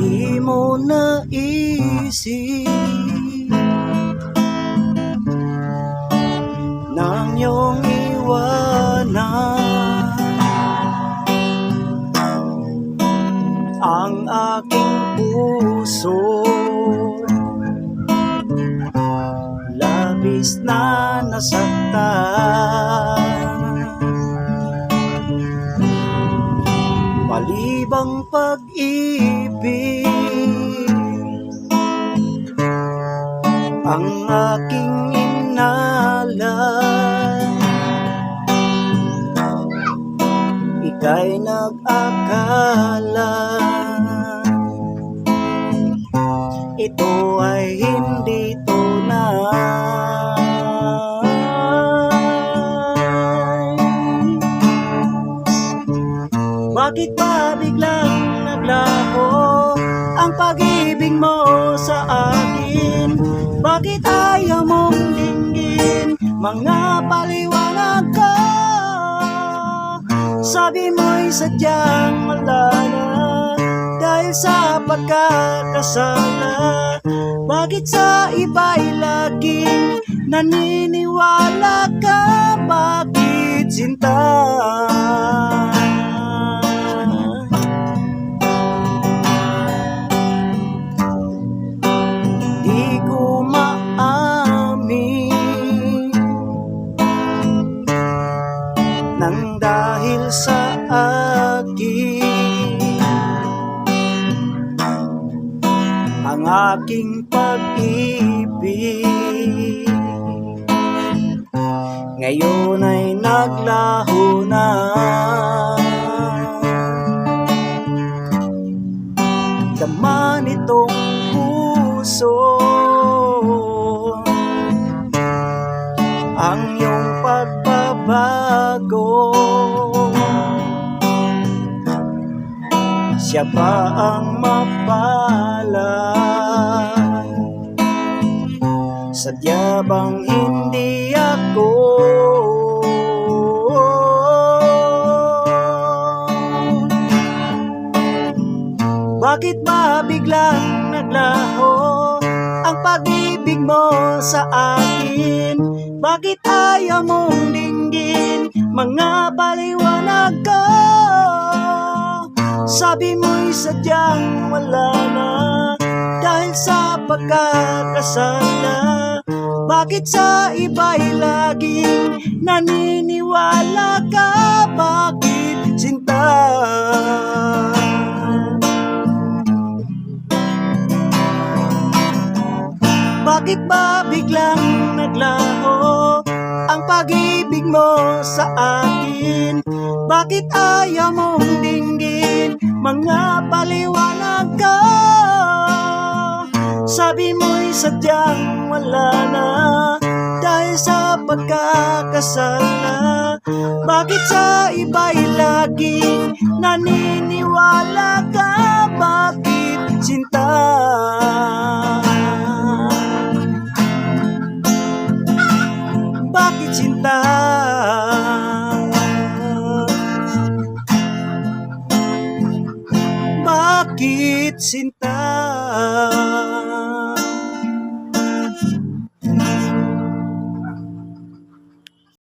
Di mo naisip nang iyong iwanan ang aking puso, labis na nasaktan. Malibang pag-ibig ang aking inalay, ika'y nag-akala ito ay hindi tunay. Bakit ba biglang naglaho ang pag-ibig mo sa akin? Bakit ayaw mong dinggin mga paliwanag ko? Sabi mo'y sadyang wala na dahil sa pagkakasala. Bakit sa iba'y laging naniniwala ka? Bakit sinta? Nang dahil sa akin ang aking pag-ibig ngayon ay naglaho na. Dama nitong puso ang iyong pagbabago. Siya pa ang mapalad, sadya bang hindi ako? Bakit ba biglang naglaho ang pag-ibig mo sa akin? Bakit ayaw mong dinggin mga paliwanag ko? Sabi mo'y sadyang wala na dahil sa pagkakasala. Bakit sa iba'y laging naniniwala ka? Bakit sinta? Bakit ba biglang naglaho ang pag-ibig mo sa akin? Bakit ayaw mong dinggin mga paliwanag ko? Sabi mo'y sadyang wala na dahil sa pagkakasala. Bakit sa iba'y laging naniniwala ka? Bakit sinta? Bakit sinta? Bakit sinta?